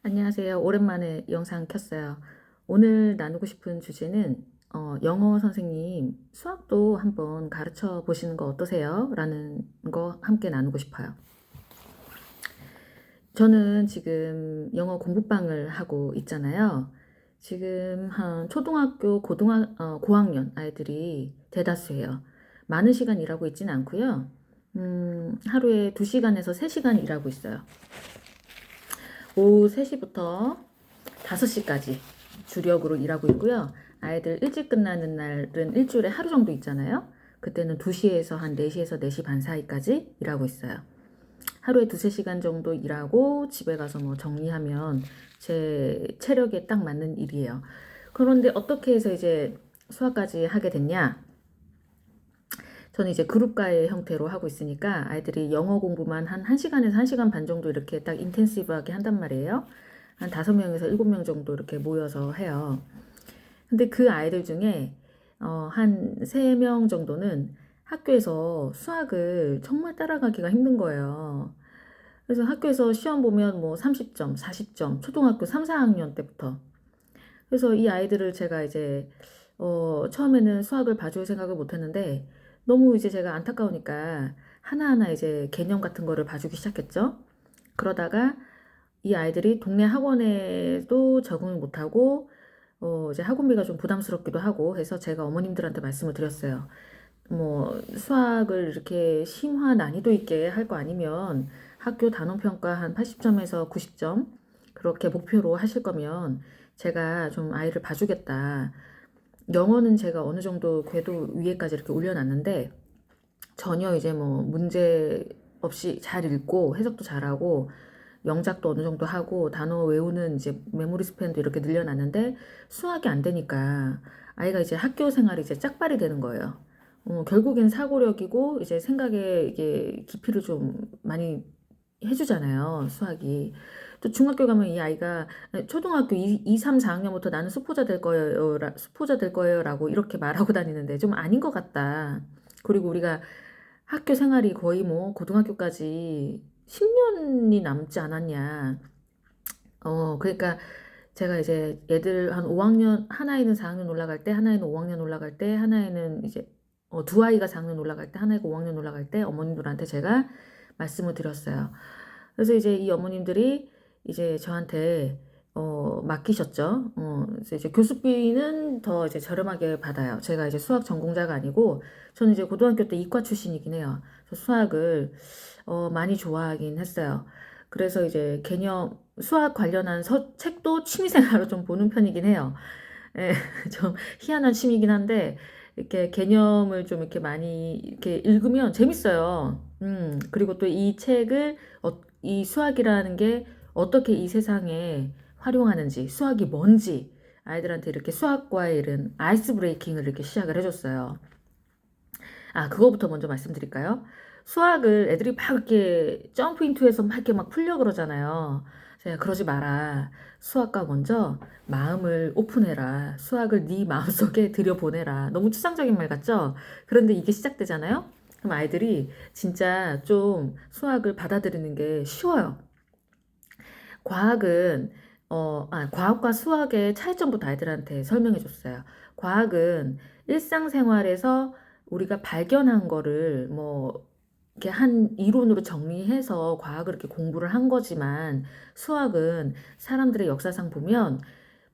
안녕하세요. 오랜만에 영상 켰어요. 오늘 나누고 싶은 주제는 영어 선생님 수학도 한번 가르쳐 보시는 거 어떠세요? 라는 거 함께 나누고 싶어요. 저는 지금 영어 공부방을 하고 있잖아요. 지금 한 초등학교, 고학년 아이들이 대다수예요. 많은 시간 일하고 있지는 않고요. 하루에 2시간에서 3시간 일하고 있어요. 오후 3시부터 5시까지 주력으로 일하고 있고요. 아이들 일찍 끝나는 날은 일주일에 하루 정도 있잖아요. 그때는 2시에서 한 4시에서 4시 반 사이까지 일하고 있어요. 하루에 2~3시간 정도 일하고 집에 가서 뭐 정리하면 제 체력에 딱 맞는 일이에요. 그런데 어떻게 해서 이제 수학까지 하게 됐냐? 저는 이제 그룹과의 형태로 하고 있으니까 아이들이 영어 공부만 한 1시간에서 1시간 반 정도 이렇게 딱 인텐시브하게 한단 말이에요. 한 5명에서 7명 정도 이렇게 모여서 해요. 근데 그 아이들 중에 한 3명 정도는 학교에서 수학을 정말 따라가기가 힘든 거예요. 그래서 학교에서 시험 보면 뭐 30점, 40점, 초등학교 3, 4학년 때부터. 그래서 이 아이들을 제가 이제 처음에는 수학을 봐줄 생각을 못 했는데 너무 이제 제가 안타까우니까 하나하나 이제 개념 같은 거를 봐주기 시작했죠. 그러다가 이 아이들이 동네 학원에도 적응을 못하고 이제 학원비가 좀 부담스럽기도 하고 해서 제가 어머님들한테 말씀을 드렸어요. 뭐 수학을 이렇게 심화 난이도 있게 할 거 아니면 학교 단원평가 한 80점에서 90점 그렇게 목표로 하실 거면 제가 좀 아이를 봐주겠다. 영어는 제가 어느 정도 궤도 위에까지 이렇게 올려놨는데 전혀 이제 뭐 문제 없이 잘 읽고 해석도 잘하고 영작도 어느 정도 하고 단어 외우는 이제 메모리 스팬도 이렇게 늘려놨는데 수학이 안 되니까 아이가 이제 학교 생활이 이제 짝발이 되는 거예요. 결국엔 사고력이고 이제 생각에 이게 깊이를 좀 많이 해주잖아요, 수학이. 또 중학교 가면 이 아이가 초등학교 2, 3, 4학년부터 나는 수포자 될 거예요, 수포자 될 거예요라고 이렇게 말하고 다니는데 좀 아닌 것 같다. 그리고 우리가 학교 생활이 거의 뭐 고등학교까지 10년이 남지 않았냐. 그러니까 제가 이제 애들 한 5학년, 하나에는 4학년 올라갈 때, 하나에는 5학년 올라갈 때, 하나에는 이제 두 아이가 4학년 올라갈 때, 하나가 5학년 올라갈 때 어머님들한테 제가 말씀을 드렸어요. 그래서 이제 이 어머님들이 이제 저한테 맡기셨죠. 그래서 이제 교수비는 더 이제 저렴하게 받아요. 제가 이제 수학 전공자가 아니고 저는 이제 고등학교 때 이과 출신이긴 해요. 그래서 수학을 많이 좋아하긴 했어요. 그래서 이제 개념 수학 관련한 책도 취미생활로 좀 보는 편이긴 해요. 예, 좀 희한한 취미이긴 한데 이렇게 개념을 좀 이렇게 많이 이렇게 읽으면 재밌어요. 그리고 또 이 책을 이 수학이라는 게 어떻게 이 세상에 활용하는지, 수학이 뭔지 아이들한테 이렇게 수학과의 이런 아이스 브레이킹을 이렇게 시작을 해줬어요. 아, 그거부터 먼저 말씀드릴까요? 수학을 애들이 막 이렇게 점프 인투해서 막 이렇게 막 풀려 그러잖아요. 제가 그러지 마라. 수학과 먼저 마음을 오픈해라. 수학을 네 마음속에 들여보내라. 너무 추상적인 말 같죠? 그런데 이게 시작되잖아요? 그럼 아이들이 진짜 좀 수학을 받아들이는 게 쉬워요. 과학은 과학과 수학의 차이점부터 아이들한테 설명해 줬어요. 과학은 일상생활에서 우리가 발견한 거를 뭐 이렇게 한 이론으로 정리해서 과학을 이렇게 공부를 한 거지만 수학은 사람들의 역사상 보면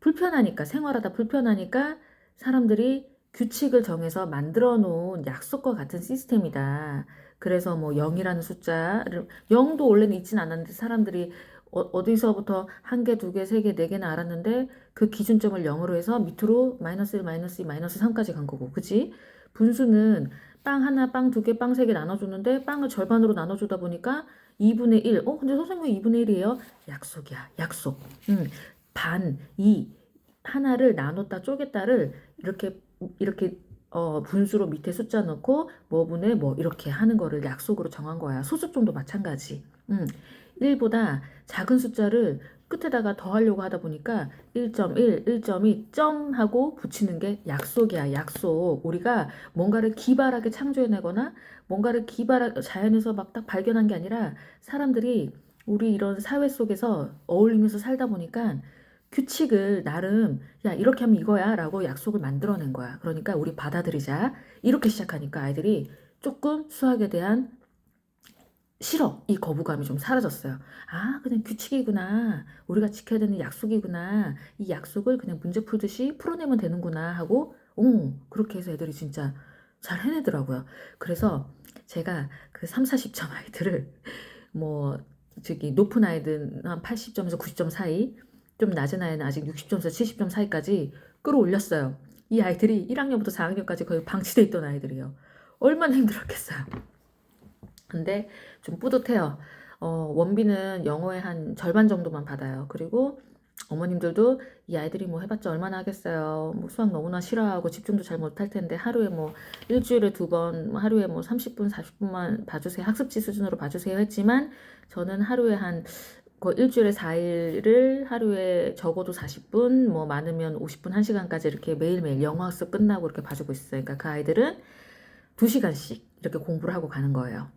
불편하니까 생활하다 불편하니까 사람들이 규칙을 정해서 만들어 놓은 약속과 같은 시스템이다. 그래서 뭐 0이라는 숫자를 0도 원래는 있진 않았는데 사람들이 어디서부터 한 개, 두 개, 세 개, 네 개나 알았는데 그 기준점을 0으로 해서 밑으로 마이너스 1, 마이너스 2, 마이너스 3까지 간 거고. 그치? 분수는 빵 하나, 빵 두 개, 빵 세 개 나눠줬는데 빵을 절반으로 나눠주다 보니까 2분의 1. 근데 선생님 2분의 1이에요? 약속이야. 약속. 반, 2. 하나를 나눴다 쪼갰다를 이렇게 분수로 밑에 숫자 넣고 뭐분의 뭐 이렇게 하는 거를 약속으로 정한 거야. 소수점도 마찬가지. 1보다 작은 숫자를 끝에다가 더하려고 하다 보니까 1.1, 1.2, 점 하고 붙이는 게 약속이야, 약속. 우리가 뭔가를 기발하게 창조해내거나 뭔가를 기발하게 자연에서 막 딱 발견한 게 아니라 사람들이 우리 이런 사회 속에서 어울리면서 살다 보니까 규칙을 나름 야 이렇게 하면 이거야 라고 약속을 만들어낸 거야. 그러니까 우리 받아들이자 이렇게 시작하니까 아이들이 조금 수학에 대한 싫어 이 거부감이 좀 사라졌어요. 아 그냥 규칙이구나, 우리가 지켜야 되는 약속이구나, 이 약속을 그냥 문제 풀듯이 풀어내면 되는구나 하고 그렇게 해서 애들이 진짜 잘 해내더라고요. 그래서 제가 그 3, 40점 아이들을 뭐 저기 높은 아이들은 한 80점에서 90점 사이, 좀 낮은 아이는 아직 60점에서 70점 사이까지 끌어올렸어요. 이 아이들이 1학년부터 4학년까지 거의 방치돼 있던 아이들이에요. 얼마나 힘들었겠어요. 근데 좀 뿌듯해요. 원비는 영어의 한 절반 정도만 받아요. 그리고 어머님들도 이 아이들이 뭐 해봤자 얼마나 하겠어요. 뭐 수학 너무나 싫어하고 집중도 잘 못할 텐데 하루에 뭐 일주일에 2번, 뭐 하루에 뭐 30분, 40분만 봐주세요. 학습지 수준으로 봐주세요 했지만 저는 하루에 그 일주일에 4일을 하루에 적어도 40분, 뭐 많으면 50분, 1시간까지 이렇게 매일매일 영어 학습 끝나고 이렇게 봐주고 있어요. 그러니까 그 아이들은 2시간씩 이렇게 공부를 하고 가는 거예요.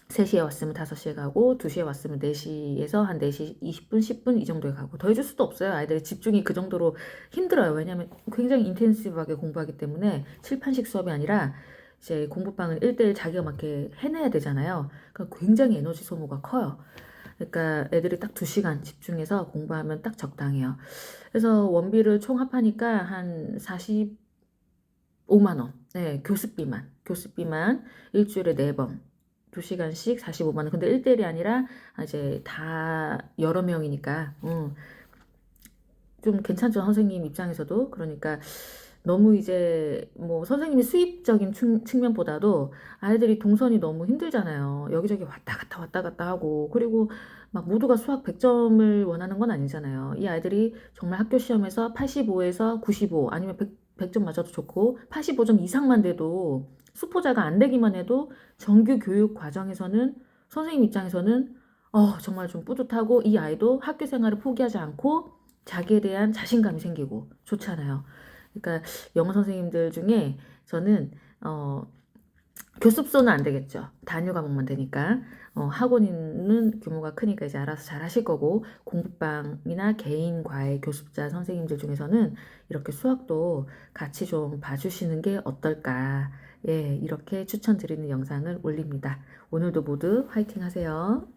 3시에 왔으면 5시에 가고 2시에 왔으면 4시에서 한 4시 20분, 10분 이 정도에 가고 더 해줄 수도 없어요. 아이들이 집중이 그 정도로 힘들어요. 왜냐하면 굉장히 인텐시브하게 공부하기 때문에 칠판식 수업이 아니라 이제 공부방은 1대1 자기가 막 이렇게 해내야 되잖아요. 그러니까 굉장히 에너지 소모가 커요. 그러니까 애들이 딱 2시간 집중해서 공부하면 딱 적당해요. 그래서 원비를 총 합하니까 한 45만 원. 네, 교습비만 일주일에 4번. 2시간씩 45만 원. 근데 1대1이 아니라 이제 다 여러 명이니까 좀 괜찮죠. 선생님 입장에서도. 그러니까 너무 이제 뭐 선생님이 수입적인 측면보다도 아이들이 동선이 너무 힘들잖아요. 여기저기 왔다 갔다 하고, 그리고 막 모두가 수학 100점을 원하는 건 아니잖아요. 이 아이들이 정말 학교 시험에서 85에서 95 아니면 100점 맞아도 좋고 85점 이상만 돼도 수포자가 안 되기만 해도 정규 교육 과정에서는 선생님 입장에서는 정말 좀 뿌듯하고 이 아이도 학교 생활을 포기하지 않고 자기에 대한 자신감이 생기고 좋잖아요. 그러니까 영어 선생님들 중에 저는 교습소는 안 되겠죠. 단일 과목만 되니까. 학원은 규모가 크니까 이제 알아서 잘 하실 거고, 공부방이나 개인 과외 교습자 선생님들 중에서는 이렇게 수학도 같이 좀 봐주시는 게 어떨까. 예, 이렇게 추천드리는 영상을 올립니다. 오늘도 모두 화이팅 하세요.